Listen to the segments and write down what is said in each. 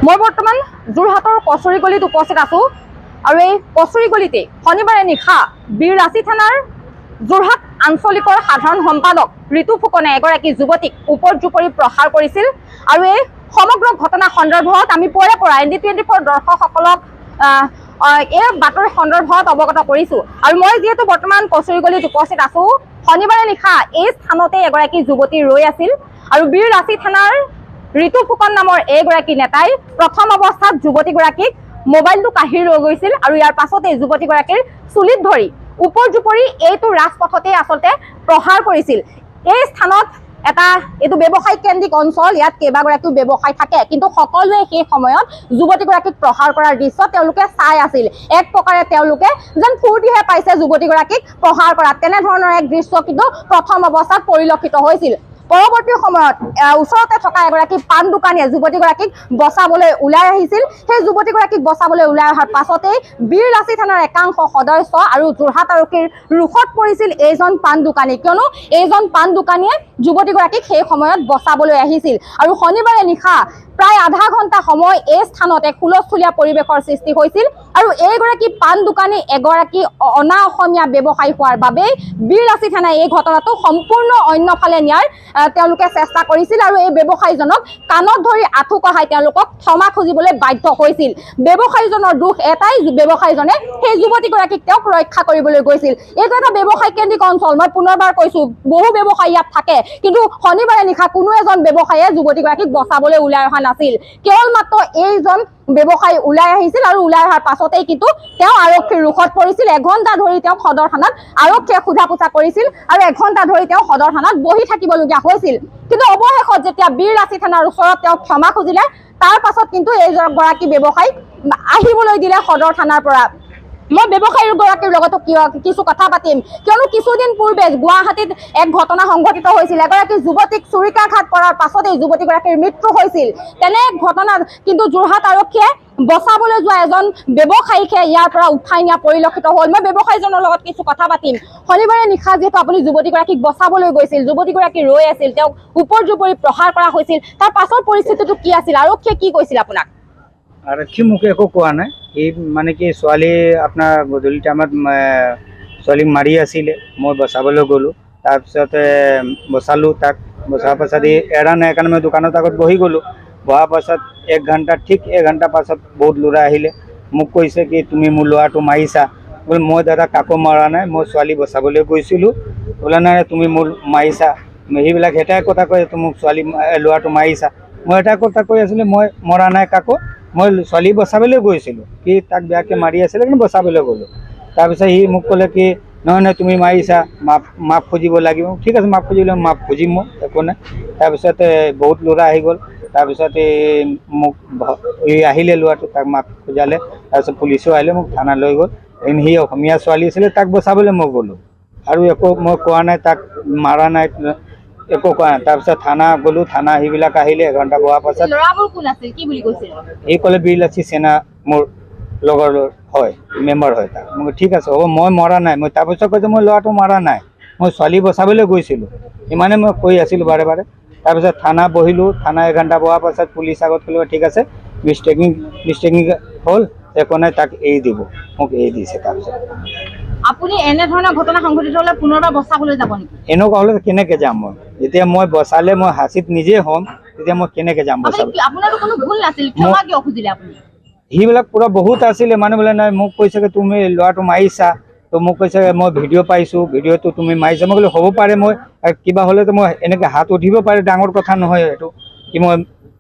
মই বৰ্তমান যোৰহাটৰ কচুৰী গলিত উপস্থিত আছো আৰু এই কচুৰী গলিতে শনিবাৰে নিশা বীৰৰাচি থানাৰ যোৰহাট আঞ্চলিকৰ সাধাৰণ সম্পাদক ঋতু ফুকনে এগৰাকী যুৱতীক উপৰ্যুপৰি প্ৰহাৰ কৰিছিল আৰু এই সমগ্ৰ ঘটনা সন্দৰ্ভত আমি পুৱাৰে পৰা ND24 দৰ্শকসকলক এই বাতৰি সন্দৰ্ভত অৱগত কৰিছো আৰু মই যিহেতু বৰ্তমান কচুৰী গলিত উপস্থিত আছো শনিবাৰে নিশা এই স্থানতে এগৰাকী যুৱতী ৰৈ আছিল আৰু বীৰৰাচি থানাৰ ঋতু ফুকন নামৰ এগৰাকী নেতাই প্ৰথম অৱস্থাত যুৱতীগৰাকীক মোবাইলটো কাঢ়ি লৈ গৈছিল আৰু ইয়াৰ পাছতে যুৱতীগৰাকীৰ চুলিত ধৰি উপৰ্যুপৰি এইটো ৰাজপথতে আচলতে প্ৰহাৰ কৰিছিল। এই স্থানত এইটো ব্যৱসায়িক কেন্দ্ৰিক অঞ্চল, ইয়াত কেইবাগৰাকীও ব্যৱসায়ী থাকে, কিন্তু সকলোৱে সেই সময়ত যুৱতীগৰাকীক প্ৰহাৰ কৰাৰ দৃশ্য তেওঁলোকে চাই আছিল। এক প্ৰকাৰে তেওঁলোকে যেন ফূৰ্তিহে পাইছে যুৱতীগৰাকীক প্ৰহাৰ কৰাত, তেনেধৰণৰ এক দৃশ্য কিন্তু প্ৰথম অৱস্থাত পৰিলক্ষিত হৈছিল। পৰৱৰ্তী সময়ত ওচৰতে থকা এগৰাকী পাণ দোকানীয়ে যুৱতীগৰাকীক বচাবলৈ ওলাই আহিছিল। সেই যুৱতীগৰাকীক বচাবলৈ ওলাই অহাৰ পাছতেই বীৰৰাচি থানাৰ একাংশ সদস্য আৰু যোৰহাট আৰক্ষীৰ ৰোষত পৰিছিল এইজন পাণ দোকানী, কিয়নো এইজন পাণ দোকানীয়ে যুৱতীগৰাকীক সেই সময়ত বচাবলৈ আহিছিল। আৰু শনিবাৰে নিশা প্ৰায় আধা ঘণ্টা সময় এই স্থানত এক হুলস্থুলীয়া পৰিৱেশৰ সৃষ্টি হৈছিল আৰু এইগৰাকী পাণ দোকানী এগৰাকী অনা অসমীয়া ব্যৱসায়ী হোৱাৰ বাবেই বীৰৰাচি থানাই এই ঘটনাটো সম্পূৰ্ণ অন্যফালে নিয়াৰ তেওঁলোকে চেষ্টা কৰিছিল আৰু এই ব্যৱসায়ীজনক কাণত ধৰি আঁঠু কঢ়াই তেওঁলোকক ক্ষমা খুজিবলৈ বাধ্য হৈছিল। ব্যৱসায়ীজনৰ দুখ এটাই, ব্যৱসায়ীজনে সেই যুৱতীগৰাকীক তেওঁক ৰক্ষা কৰিবলৈ গৈছিল। এইটো এটা ব্যৱসায়িক কেন্দ্ৰিক অঞ্চল, মই পুনৰবাৰ কৈছো, বহু ব্যৱসায়ী ইয়াত থাকে, কিন্তু শনিবাৰে নিশা কোনো এজন ব্যৱসায়ীয়ে যুৱতীগৰাকীক বচাবলৈ ওলাই অহা নাছিল। কেৱল মাত্ৰ এইজন ব্যৱসায়ী ওলাই আহিছিল আৰু ওলাই অহাৰ পাছতেই কিন্তু তেওঁ আৰক্ষীৰ ৰোষত পৰিছিল। এঘণ্টা ধৰি তেওঁক সদৰ থানাত আৰক্ষীয়ে সোধা পোছা কৰিছিল আৰু এঘণ্টা ধৰি তেওঁ সদৰ থানাত বহি থাকিবলগীয়া হৈছিল। কিন্তু অৱশেষত যেতিয়া বীৰৰাচি থানাৰ ওচৰত তেওঁক ক্ষমা খুজিলে, তাৰ পাছত কিন্তু এইগৰাকী ব্যৱসায়ীক আহিবলৈ দিলে সদৰ থানাৰ পৰা। মই ব্যৱসায়ী গৰাকীৰ লগতো কিছু কথা পাতিম, কিয়নো কিছুদিন পূৰ্বে গুৱাহাটীত এক ঘটনা সংঘটিত হৈছিল। এগৰাকী যুৱতীক ছুৰিকাঘাত কৰাৰ পাছতেই যুৱতীগৰাকীৰ মৃত্যু হৈছিল। তেনে ঘটনাত কিন্তু যোৰহাট আৰক্ষীয়ে বচাবলৈ যোৱা এজন ব্যৱসায়ীকে ইয়াৰ পৰা উঠাই নিয়া পৰিলক্ষিত হ'ল। মই ব্যৱসায়ীজনৰ লগত কিছু কথা পাতিম। শনিবাৰে নিশা যিহেতু আপুনি যুৱতীগৰাকীক বচাবলৈ গৈছিল, যুৱতীগৰাকী ৰৈ আছিল, তেওঁক উপৰ্যুপৰি প্ৰহাৰ কৰা হৈছিল, তাৰ পাছৰ পৰিস্থিতিটো কি আছিল, আৰক্ষীয়ে কি কৈছিল আপোনাক? আৰক্ষী মোক একো কোৱা নাই। এই মানে কি ছোৱালী আপোনাৰ গধূলি টাইমত ছোৱালীক মাৰি আছিলে, মই বচাবলৈ গ'লোঁ। তাৰপিছতে বচালোঁ, তাক বচাৰ পাছত এৰা নাই কাৰণে মই দোকানত আগত বহি গ'লোঁ। বহাৰ পাছত এক ঘণ্টা পাছত বহুত ল'ৰা আহিলে, মোক কৈছে কি তুমি মোৰ ল'ৰাটো মাৰিছা। বোলে মই দাদা কাকো মৰা নাই, মই ছোৱালী বচাবলৈ গৈছিলোঁ। বোলে নাই তুমি মোৰ মাৰিছা, সেইবিলাক এটাই কথা কৈ মোক ল'ৰাটো মাৰিছা। মই এটা কথা কৈ আছিলোঁ, মই মৰা নাই কাকো, মই ছোৱালী বচাবলৈ গৈছিলোঁ, কি তাক বেয়াকৈ মাৰি আছিলে কিন্তু বচাবলৈ গ'লোঁ। তাৰপিছত সি মোক ক'লে কি নহয় তুমি মাৰিছা, মাপ খুজিব লাগিব। ঠিক আছে, মাপ খুজিবলৈ মাপ খুজিম, মই একো নাই। তাৰপিছতে বহুত ল'ৰা আহি গ'ল। তাৰপিছত মোক আহিলে ল'ৰাটো, তাক মাপ খোজালে। তাৰপিছত পুলিচো আহিলে, মোক থানা লৈ গ'ল। সি অসমীয়া ছোৱালী আছিলে, তাক বচাবলৈ মই গ'লোঁ আৰু একো মই কোৱা নাই, তাক মাৰা নাই, একো কোৱা নাই। তাৰপিছত থানা গ'লোঁ, থানা সেইবিলাক আহিলে। এঘণ্টা বহাৰ পাছত সি ক'লে বীৰৰাচি সেনা মোৰ লগৰ হয়, মেম্বাৰ হয়। তাক মই ঠিক আছে হ'ব, মই মৰা নাই। মই তাৰপিছত কৈছোঁ মই ল'ৰাটো মৰা নাই, মই ছোৱালী বচাবলৈ গৈছিলোঁ, ইমানে মই কৈ আছিলোঁ বাৰে বাৰে। তাৰপিছত থানা বহিলোঁ, থানা এঘণ্টা বহাৰ পাছত পুলিচ আগত ক'লে ঠিক আছে, মিষ্টেকিং হ'ল, একো নাই, তাক এৰি দিব। মোক এৰি দিছে। তাৰপিছত আপুনি এনেধৰণৰ ঘটনা সংঘটিত হ'লে পুনৰবাৰ বচাবলৈ যাব নেকি? এনেকুৱা হ'লে কেনেকৈ যাম মই? যেতিয়া মই বচালে মই হাঁচিত নিজে হ'ম, তেতিয়া মই কেনেকৈ যাম বচাবলৈ? আপোনাৰতো কোনো ভুল নাছিল, ক্ষমা কিয় খুজিলে আপুনি? সেইবিলাক পুৰা বহুত আছিলে, মানুহ বোলে নাই, মোক কৈছে কি তুমি ল'ৰাটো মাৰিছা, তো মোক কৈছে মই ভিডিঅ' পাইছোঁ, ভিডিঅ'টো তুমি মাৰিছা। মই ক'লো হ'ব পাৰে, মই কিবা হ'লেতো মই এনেকৈ হাত উঠিব পাৰে, ডাঙৰ কথা নহয় এইটো, কি মই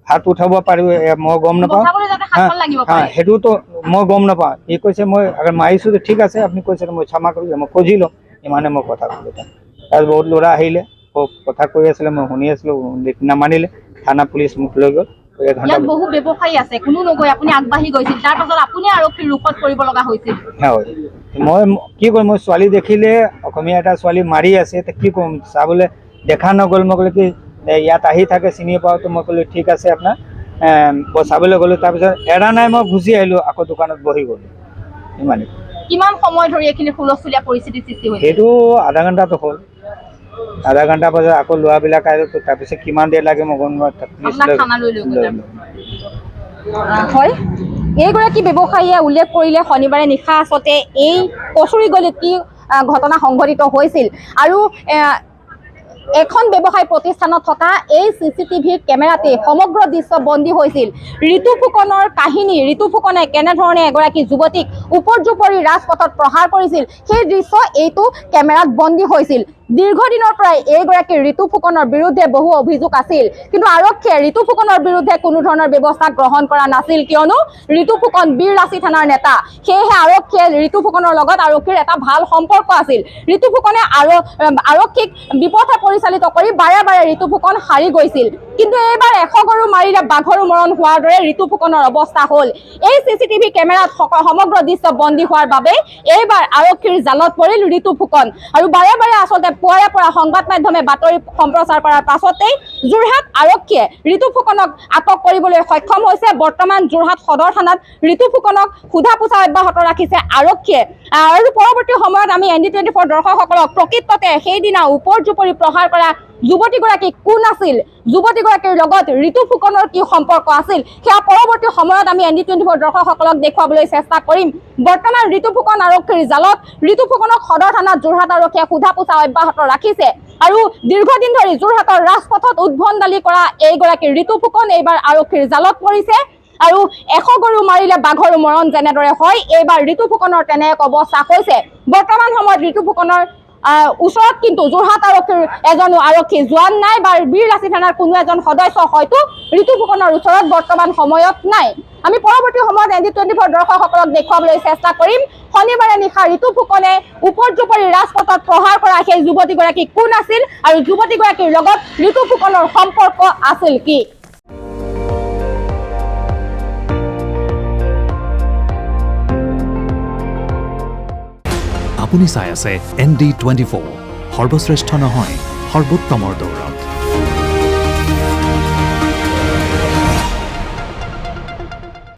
হাত উঠাব পাৰোঁ মই গম নাপাওঁ। সেইটোতো মই গম নাপাওঁ। সি কৈছে মই মাৰিছোঁ, ঠিক আছে আপুনি কৈছে মই ক্ষমা কৰি মই খুজি ল'ম, ইমানে মই কথা ক'লোঁ। তাৰপিছত বহুত ল'ৰা আহিলে, কথা কৈ আছিলে, মই শুনি আছিলোঁ, নামানিলে। থানা পুলিচ মোক লৈ গ'ল। বহু ব্যৱসায়ী আছে, কোনো নগৈ আপুনি আগবাঢ়ি গৈছিল, তাৰ পাছত আপুনি আৰক্ষীৰ ৰোষত পৰিব লগা হৈছিল। হয়, মই কি কৰিম, মই ছোৱালী দেখিলে, অসমীয়া এটা ছোৱালী মাৰি আছে, কি কৰিম, চাবলৈ দেখা নগ'ল। মই ক'লো কি ইয়াত আহি থাকে, চিনি পাওঁতো। মই ক'লো ঠিক আছে আপোনাৰ বচাবলৈ গ'লোঁ। তাৰপিছত এৰা নাই, মই গুচি আহিলোঁ, আকৌ দোকানত বহি গ'লোঁ, ইমানেই। কিমান সময় ধৰি এইখিনি হুলস্থুলীয়া পৰিস্থিতিৰ সৃষ্টি হৈছিল? সেইটো আধা ঘণ্টাটো হ'ল। আধা ঘণ্টা পাছত আকৌ ল'ৰাবিলাক আহিলোঁ, তাৰপিছত কিমান দেৰি লাগে মই গম নাপাওঁ। হয়, এইগৰাকী ব্যৱসায়ীয়ে উল্লেখ কৰিলে শনিবাৰে নিশা আচলতে এই কচুৰি গলিত কি ঘটনা সংঘটিত হৈছিল আৰু এখন ব্যৱসায় প্ৰতিষ্ঠানত থকা এই CCTVৰ কেমেৰাতে সমগ্ৰ দৃশ্য বন্দী হৈছিল। ঋতু ফুকনৰ কাহিনী, ঋতু ফুকনে কেনেধৰণে এগৰাকী যুৱতীক উপৰ্যুপৰি ৰাজপথত প্ৰহাৰ কৰিছিল সেই দৃশ্য এইটো কেমেৰাত বন্দী হৈছিল। দীৰ্ঘদিনৰ পৰাই এইগৰাকী ঋতু ফুকনৰ বিৰুদ্ধে বহু অভিযোগ আছিল, কিন্তু আৰক্ষীয়ে ঋতু ফুকনৰ বিৰুদ্ধে কোনো ধৰণৰ ব্যৱস্থা গ্ৰহণ কৰা নাছিল, কিয়নো ঋতু ফুকন বীৰৰাচি থানাৰ নেতা। সেয়েহে আৰক্ষীয়ে ঋতু ফুকনৰ লগত আৰক্ষীৰ এটা ভাল সম্পৰ্ক আছিল। ঋতু ফুকনে আৰক্ষীক বিপথে পৰিচালিত কৰি বাৰে বাৰে ঋতু ফুকন হাৰি গৈছিল, কিন্তু এইবাৰ 100 গৰু মাৰিলে বাঘৰো মৰণ হোৱাৰ দৰে ঋতু ফুকনৰ অৱস্থা হ'ল। এই CCTV কেমেৰাত সমগ্ৰ দৃশ্য বন্দী হোৱাৰ বাবে এইবাৰ আৰক্ষীৰ জালত পৰিল ঋতু ফুকন। আৰু বাৰে বাৰে আচলতে পুৱাৰে পৰা সংবাদ মাধ্যমে বাতৰি সম্প্ৰচাৰ কৰাৰ পাছতেই যোৰহাট আৰক্ষীয়ে ঋতু ফুকনক আটক কৰিবলৈ সক্ষম হৈছে। বৰ্তমান যোৰহাট সদৰ থানাত ঋতু ফুকনক সোধা পোছা অব্যাহত ৰাখিছে আৰক্ষীয়ে। আৰু পৰৱৰ্তী সময়ত আমি ND24 দৰ্শকসকলক প্ৰকৃততে সেইদিনা উপৰ্যুপৰি প্ৰহাৰ কৰা যুৱতীগৰাকী কোন আছিল, যুৱতীগৰাকীৰ লগত ঋতু ফুকনৰ কি সম্পৰ্ক আছিল, সেয়া পৰৱৰ্তী সময়ত আমি ND24 দৰ্শকসকলক দেখুৱাবলৈ চেষ্টা কৰিম। বৰ্তমান ঋতু ফুকন আৰক্ষীৰ জালত, ঋতু ফুকনক সদৰ থানাত যোৰহাট আৰক্ষীয়ে সোধা পোছা অব্যাহত ৰাখিছে। আৰু দীৰ্ঘদিন ধৰি যোৰহাটৰ ৰাজপথত উদ্ভণ্ডালি কৰা এইগৰাকী ঋতু ফুকন এইবাৰ আৰক্ষীৰ জালত পৰিছে। আৰু 100 গৰু মাৰিলে বাঘৰো মৰণ যেনেদৰে হয়, এইবাৰ ঋতু ফুকনৰ তেনে এক অৱস্থা হৈছে। বৰ্তমান সময়ত ঋতু ফুকনৰ ওচৰত কিন্তু যোৰহাট আৰক্ষীৰ এজনো আৰক্ষী জোৱান নাই বা বীৰৰাচি থানাৰ কোনো এজন সদস্য হয়তো ঋতু ফুকনৰ ওচৰত বৰ্তমান সময়ত নাই। আমি পৰৱৰ্তী সময়ত ND24 দৰ্শকসকলক দেখুৱাবলৈ চেষ্টা কৰিম শনিবাৰে নিশা ঋতু ফুকনে উপৰ্যুপৰি ৰাজপথত প্ৰহাৰ কৰা সেই যুৱতীগৰাকী কোন আছিল আৰু যুৱতীগৰাকীৰ লগত ঋতু ফুকনৰ সম্পৰ্ক আছিল কি। আপুনি চাই আছে ND24, সৰ্বশ্ৰেষ্ঠ নহয় সৰ্বোত্তমৰ দৌৰত।